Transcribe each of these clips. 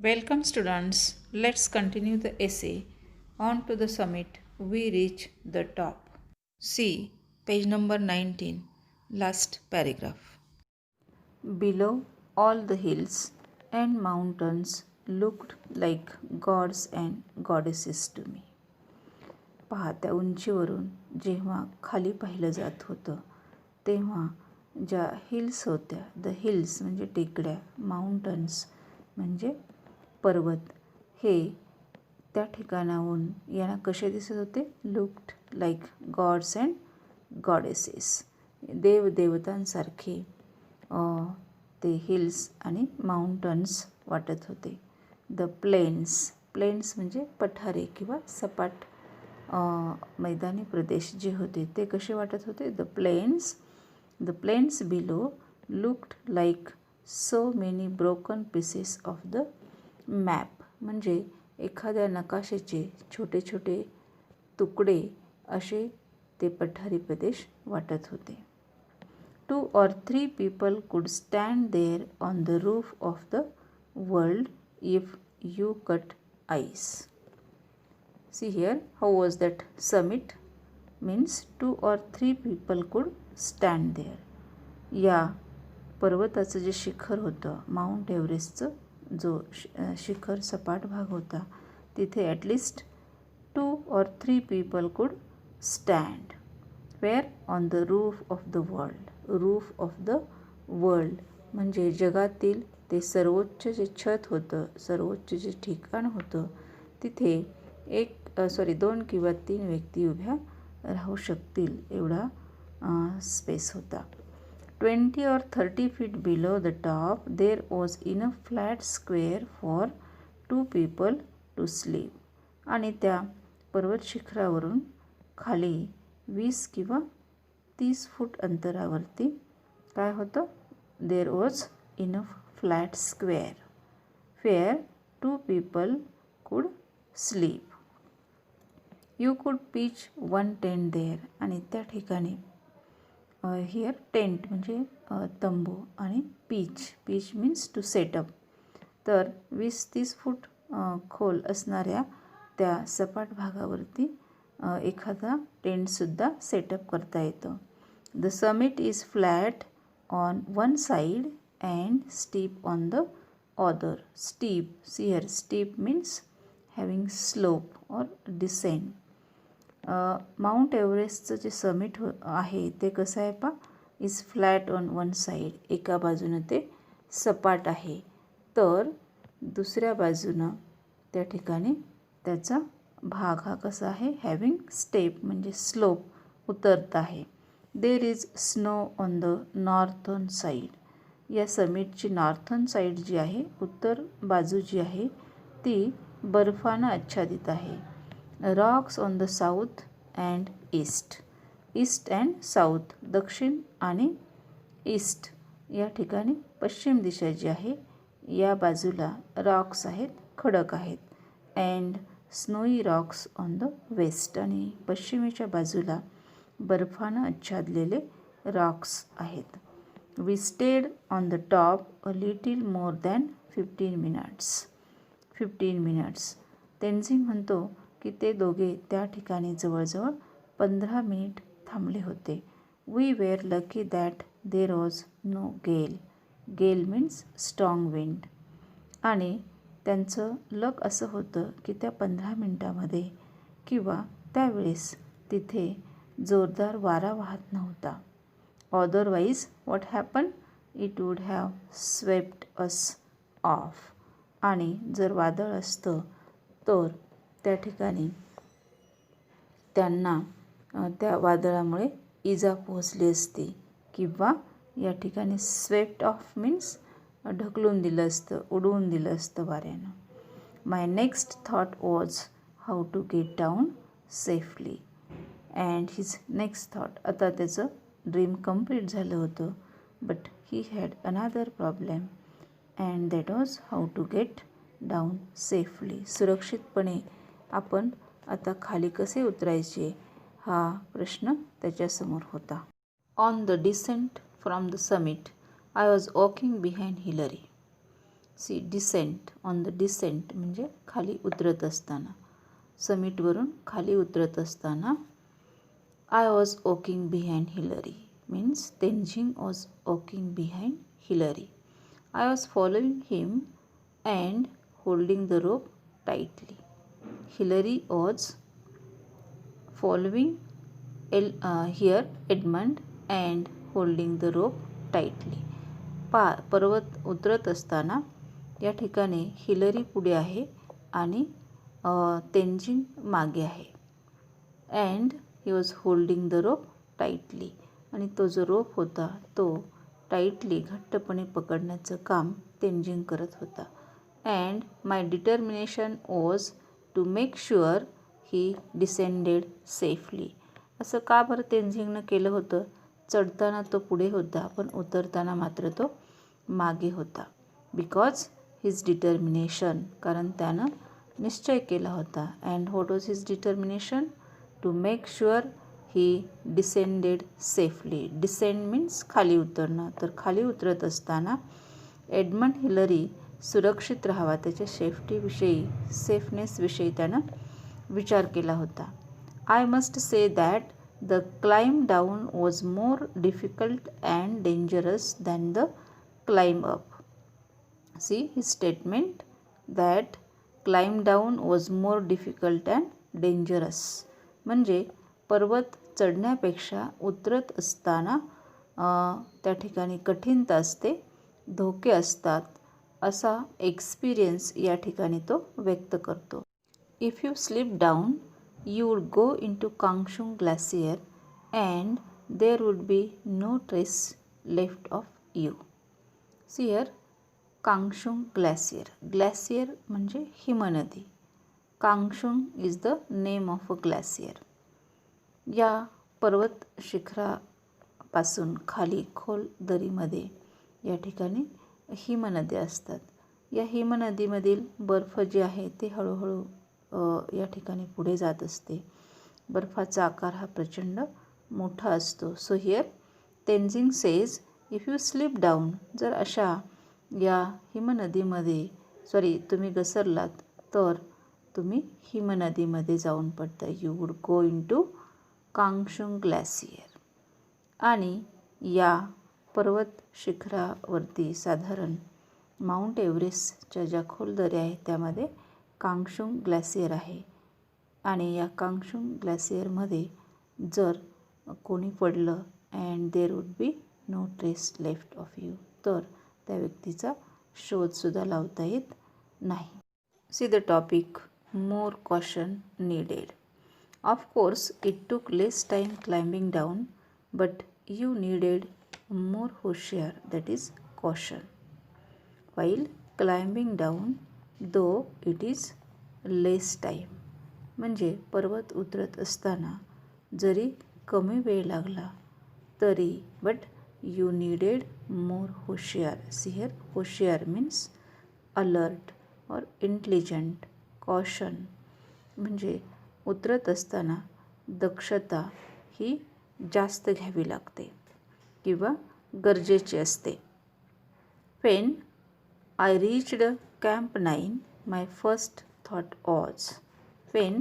Welcome, students. Let's continue the essay. On to the summit, we reach the top. See page number 19, last paragraph. Below, all the hills and mountains looked like gods and goddesses to me. पहा, त्या उंचीवरून जेव्हा खाली पाहिलं जात होतं तेव्हा ज्या हिल्स होत्या, द हिल्स म्हणजे टेकड्या, माउंटन्स म्हणजे पर्वत, हे त्या ठिकाणाहून यांना कसे दिसत होते? Looked like gods and goddesses, देवदेवतांसारखे ते हिल्स आणि माउंटन्स वाटत होते. द प्लेन्स म्हणजे पठारे किंवा सपाट मैदानी प्रदेश जे होते ते कसे वाटत होते? The plains below looked like so many broken pieces of the map, म्हणजे एखाद्या नकाशाचे छोटे छोटे तुकडे असे ते पठारी प्रदेश वाटत होते. 2 or 3 people could stand there on the roof of the world if you cut ice. See here, how was that summit? Means 2 or 3 people could stand there. या पर्वताचं जे शिखर होतं, माउंट एव्हरेस्टचं जो शिखर सपाट भाग होता, तिथे at least 2 or 3 people could stand. Where? On the roof of the world. Roof of the world म्हणजे जगातील ते सर्वोच्च जे छत होतं, सर्वोच्च जे ठिकाण होतं, तिथे 2 किंवा 3 व्यक्ती उभ्या राहू शकतील एवढा स्पेस होता. 20 or 30 feet below the top there was enough flat square for 2 people to sleep. आणि त्या पर्वत शिखरावरून खाली 20 किंवा 30 फूट अंतरावरती काय होतं? There was enough flat square where 2 people could sleep. You could pitch 1 tent there, आणि त्या ठिकाणी हिअर टेंट म्हणजे तंबू आणि पिच मीन्स टू सेटअप. तर 20-30 फूट खोल असणाऱ्या त्या सपाट भागावरती एखादा टेंटसुद्धा सेटअप करता येतं. The summit is flat on one side and steep on the other. Steep, see here, steep means having slope or descent. Mount एव्हरेस्टचं जे समिट आहे ते कसं आहे पा? Is flat on one side, एका बाजूनं ते सपाट आहे, तर दुसऱ्या बाजूनं त्या ठिकाणी त्याचा भाग हा कसा आहे? हॅविंग स्टेप म्हणजे स्लोप, उतरत आहे. There is snow on the northern side. या समिटची नॉर्थर्न साईड जी आहे, उत्तर बाजू जी आहे, ती बर्फानं आच्छादित आहे. Roxx on the south and east and south, दक्षिण आणि ईस्ट या ठिकाणी पश्चिम दिशा जी आहे या बाजूला रॉक्स आहेत, खडक आहेत. And snowy rocks on the west, आणि पश्चिमेच्या बाजूला बर्फानं आच्छादलेले रॉक्स आहेत. We stayed on the top a little more than 15 minutes. Tenzing म्हणतो की ते दोघे त्या ठिकाणी जवळजवळ 15 मिनिट थांबले होते. We were lucky that there was no gale means strong wind. आणि त्यांचं लक असं होतं की त्या 15 मिनटामध्ये किंवा त्यावेळेस तिथे जोरदार वारा वाहत नव्हता. Otherwise what happen? It would have swept us off. आणि जर वादळ असतं तर त्या ठिकाणी त्यांना त्या वादळामुळे इजा पोहोचली असती, किंवा या ठिकाणी स्वेप्ट ऑफ मीन्स ढकलून दिलं असतं, उडवून दिलं असतं वाऱ्यानं. My next thought was how to get down safely. And his next thought, आता त्याचं ड्रीम कंप्लीट झालं होतं, but he had another problem and that was how to get down safely. सुरक्षितपणे आपण आता खाली कसे उतरायचे हा प्रश्न त्याच्यासमोर होता. On the descent from the summit I was walking behind Hillary. See descent, on the descent म्हणजे खाली उतरत असताना, समिटवरून खाली उतरत असताना. I was walking behind Hillary means Tenzing was walking behind Hillary. I was following him and holding the rope tightly. Hillary was following here Edmund and holding the rope tightly. पर्वत उतरत असताना या ठिकाणी हिलरी पुढे आहे आणि तेनजिंग मागे आहे. And he was holding the rope tightly, आणि तो जो रोप होता तो टाइटली घट्टपणे पकडण्याचं काम तेनजिंग करत होता. And my determination was to make sure he descended safely. असं का बरं तेनजिंगनं केलं होतं? चढताना तो पुढे होता पण उतरताना मात्र तो मागे होता. बिकॉज हिज डिटर्मिनेशन, कारण त्यानं निश्चय केला होता. And what was his determination? To make sure he descended safely. Descend means खाली उतरणं. तर खाली उतरत असताना एडमंड हिलरी सुरक्षित राहावा, त्याच्या सेफ्टीविषयी, सेफनेसविषयी त्यानं विचार केला होता. I must say that the climb down was more difficult and dangerous than the climb up. See his statement that climb down was more difficult and dangerous. म्हणजे पर्वत चढण्यापेक्षा उतरत असताना त्या ठिकाणी कठीणता असते, धोके असतात, असा एक्सपिरियन्स या ठिकाणी तो व्यक्त करतो. If you slip down you would go into Kangshung glacier and there would be no trace left of you. See here Kangshung glacier. Glacier म्हणजे हिमनदी. Kangshung is the name of a glacier. या पर्वत शिखरापासून खाली खोल दरीमध्ये या ठिकाणी हिमनद्या असतात. या हिमनदीमधील बर्फ जे आहे ते हळूहळू या ठिकाणी पुढे जात असते. बर्फाचा आकार हा प्रचंड मोठा असतो. So here Tenzing says if you slip down, जर अशा या हिमनदीमध्ये तुम्ही घसरलात तर तुम्ही हिमनदीमध्ये जाऊन पडता. You would go into Kangshung glacier. आणि या पर्वत शिखरावरती साधारण माउंट एव्हरेस्टच्या ज्या खोल दऱ्या आहेत त्यामध्ये कांगशुंग ग्लॅसियर आहे. आणि या कांगशुंग ग्लॅसियरमध्ये जर कोणी पडलं and there would be no trace left of you, तर त्या व्यक्तीचा शोधसुद्धा लावता येत नाही. See the topic more caution needed. Of course it took less time climbing down but you needed more होशियार, that is caution, while climbing down though it is less time. म्हणजे पर्वत उतरत असताना जरी कमी वेळ लागला तरी बट यू नीडेड मोर होशियार. हिअर होशियार मीन्स अलर्ट और इंटेलिजंट. कॉशन म्हणजे उतरत असताना दक्षता ही जास्त घ्यावी लागते किंवा गरजेची असते. When I reached Camp 9, my first thought was. When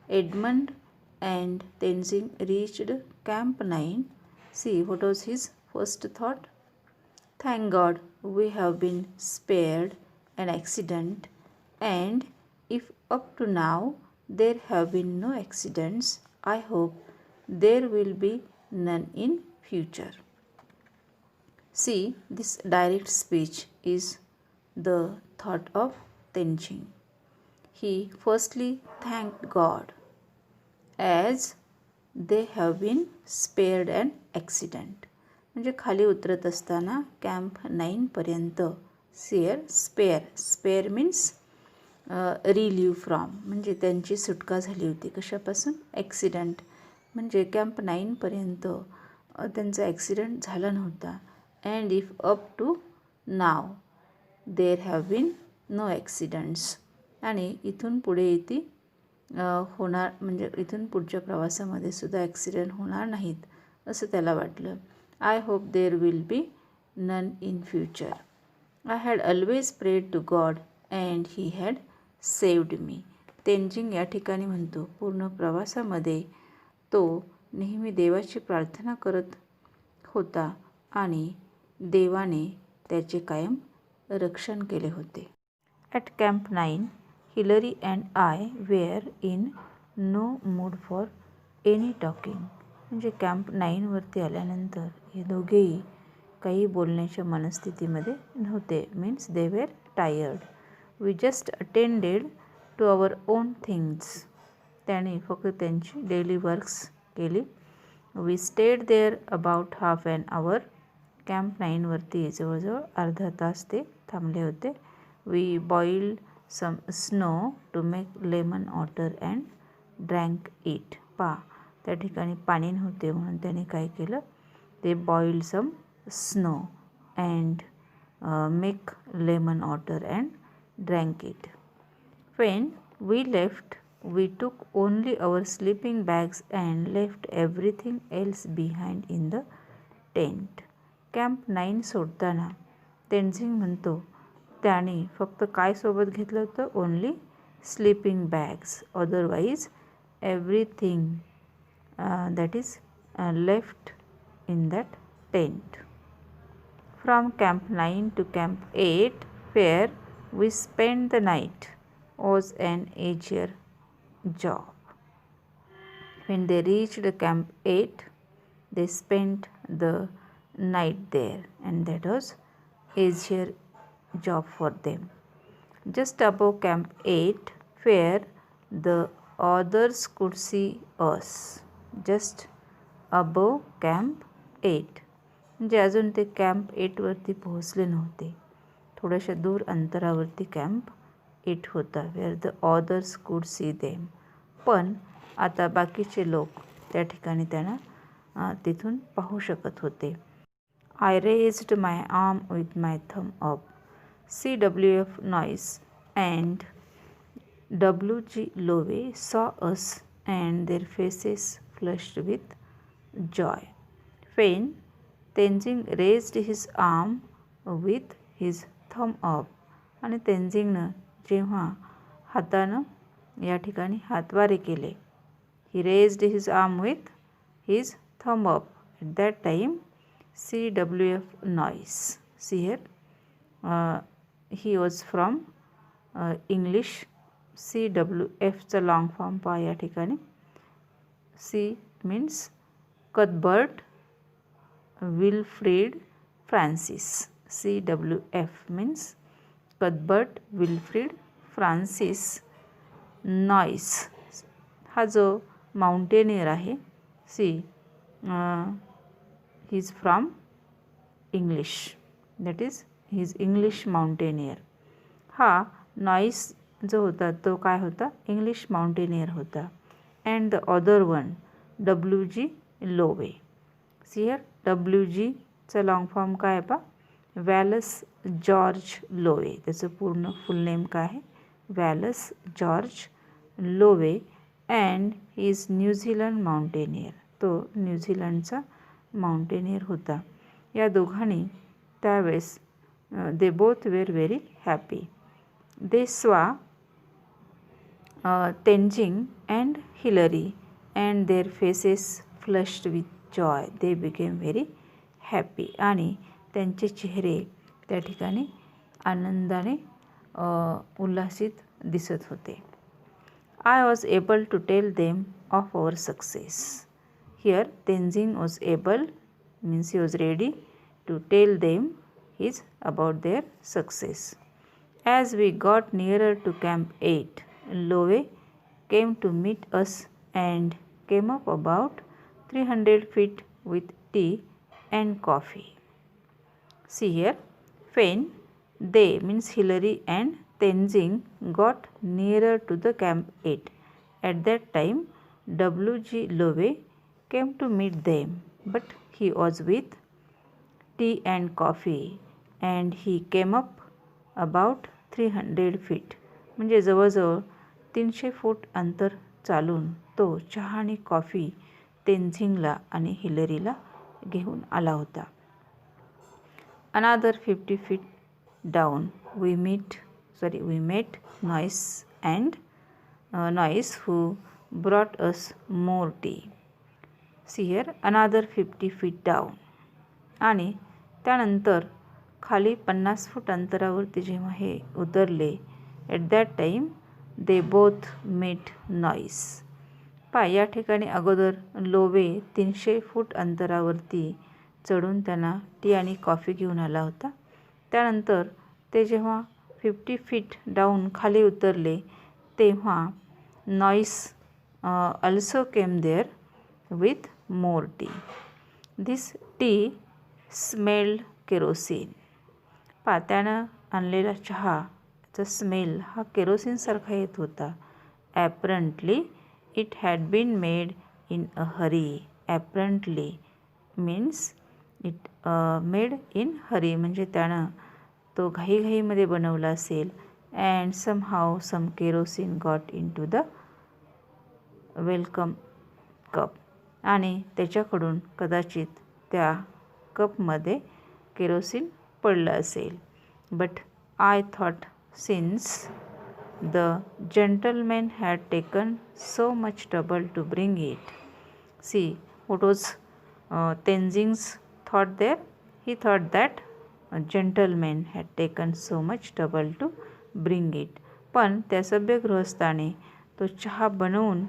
Edmund and Tenzing reached Camp 9, see what was his first thought? Thank God we have been spared an accident, and if up to now there have been no accidents, I hope there will be none in future. See, this direct speech is the thought of Tenzing. He firstly thanked God as they have been spared an accident. म्हणजे खाली उतरत असताना camp 9पर्यंत spare means relieve from, म्हणजे त्यांची सुटका झाली होती. कशापासून? ॲक्सिडेंट. म्हणजे कॅम्प 9पर्यंत त्यांचा ॲक्सिडेंट झाला नव्हता. And if up to now there have been no accidents, आणि इथून पुढे होणार, म्हणजे इथून पुढच्या प्रवासामध्ये सुद्धा ॲक्सिडेंट होणार नाहीत असं त्याला वाटलं. I hope there will be none in future. I had always prayed to God and he had saved me. Tenzing या ठिकाणी म्हणतो, पूर्ण प्रवासामध्ये तो नेहमी देवाची प्रार्थना करत होता आणि देवाने त्याचे कायम रक्षण केले होते. At camp 9, Hillary and I were in no mood for any talking. म्हणजे कॅम्प 9वरती आल्यानंतर हे दोघेही काही बोलण्याच्या मनस्थितीमध्ये नव्हते. Means they were tired. We just attended to our own things. त्याने फक्त त्यांची डेली वर्क्स केली. We stayed there about half an hour. Camp 9वरती जवळजवळ अर्धा तास ते थांबले होते. We boiled some snow to make lemon water and drank it. त्या ठिकाणी पाणी नव्हते म्हणून त्याने काय केलं, ते boiled some snow and make lemon water and drank it. When we left, we took only our sleeping bags and left everything else behind in the tent. Camp 9 सोडताना तेनजिंग म्हणतो, त्याने फक्त काय सोबत घेतलं होतं, only sleeping bags. Otherwise everything that is left in that tent. From Camp 9 to Camp 8, where we spent the night, was an easier job. When they reached Camp 8, they spent the night there, and that was easier job for them. Just above Camp 8, where the others could see us. Just above Camp 8. म्हणजे अजून ते camp 8वरती पोहोचले नव्हते. थोड्याशा दूर अंतरावरती camp 8 होता. Where the others could see them. पण आता बाकीचे लोक त्या ठिकाणी त्यांना तिथून पाहू शकत होते. I raised my arm with my thumb up. CWF Noyce and WG Lowe saw us and their faces flushed with joy. Then Tenzing raised his arm with his thumb up. आणि तेनजिंगनं जेव्हा हातानं या ठिकाणी हातवारे केले, he raised his arm with his thumb up. At that time CWF Noyce. See here he was from English. CWFचा long form पहा या ठिकाणी. See means Cuthbert Wilfrid Francis. CWF means Cuthbert Wilfrid Francis Noyce. हा जो mountaineer आहे, see he is from English, that is he is English mountaineer. हा Noyce जो होता तो काय होता, इंग्लिश माउंटेनियर होता. And the other one WG Lowe. See here WGचा लॉंग फॉर्म काय आहे पा, वॅलस जॉर्ज लोवे. त्याचं पूर्ण फुल नेम काय आहे, Wallace George Lowe. And he is New Zealand mountaineer. तो न्यूझीलंडचा माउंटेनियर होता. या दोघांनी त्यावेळेस they both were very happy. They saw Tenzing and Hillary and their faces flushed with joy. They became very happy. आणि त्यांचे चेहरे त्या ठिकाणी आनंदाने उल्हासित दिसत होते. I was able to tell them of our success. Here Tenzing was able means he was ready to tell them his about their success. As we got nearer to camp 8, Lowe came to meet us and came up about 300 feet with tea and coffee. See here, when they means Hillary and Tenzing got nearer to the Camp 8, at that time WG Lowe came to meet them, but he was with tea and coffee and he came up about 300 feet. म्हणजे जवळजवळ 300 फूट अंतर चालून तो चहा आणि coffee तेनझिंगला आणि हिलरीला घेऊन आला होता. अनादर 50 feet down. We met Noise who brought us more tea. See here, another 50 feet down. आणि त्यानंतर खाली 50 फूट अंतरावरती जेव्हा हे उतरले, at that time they both met noise. या ठिकाणी अगोदर लोवे 300 फूट अंतरावरती चढून त्यांना टी आणि कॉफी घेऊन आला होता. त्यानंतर ते जेव्हा 50 फीट डाऊन खाली उतरले तेव्हा noise also came there with more tea. This tea smelled kerosene. त्यानं आणलेला चहाचा स्मेल हा केरोसिनसारखा येत होता. Apparently it had been made in a hurry. Apparently means it made in hurry म्हणजे त्यानं तो घाईघाईमध्ये बनवला असेल. And somehow some kerosene got into the welcome cup. आणि त्याच्याकडून कदाचित त्या कपमध्ये केरोसिन पडलं असेल. But I thought since the gentleman had taken so much trouble to bring it. See what was Tenzing's thought there. He thought that gentleman had taken so much trouble to bring it. पण त्या सभ्य गृहस्थाने तो चहा बनवून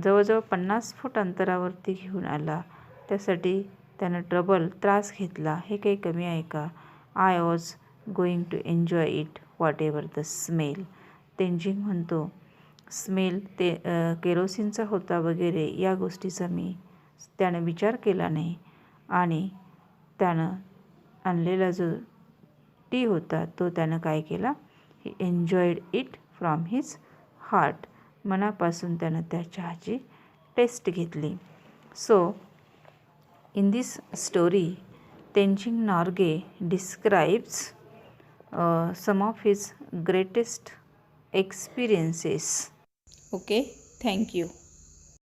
जवळजवळ 50 फूट अंतरावरती घेऊन आला. त्यासाठी त्यानं त्रास घेतला. हे काही कमी आहे का? I was going to enjoy it whatever the smell. Tenzing म्हणतो स्मेल ते केरोसिनचा होता वगैरे या गोष्टीचा त्यानं विचार केला नाही. आणि त्यानं आणलेला जो टी होता तो त्यानं काय केला, he enjoyed it from his heart. मनापासून त्यानं त्या चहाची टेस्ट घेतली. So in this story Tenzing Norgay describes some of his greatest experiences. Okay, thank you.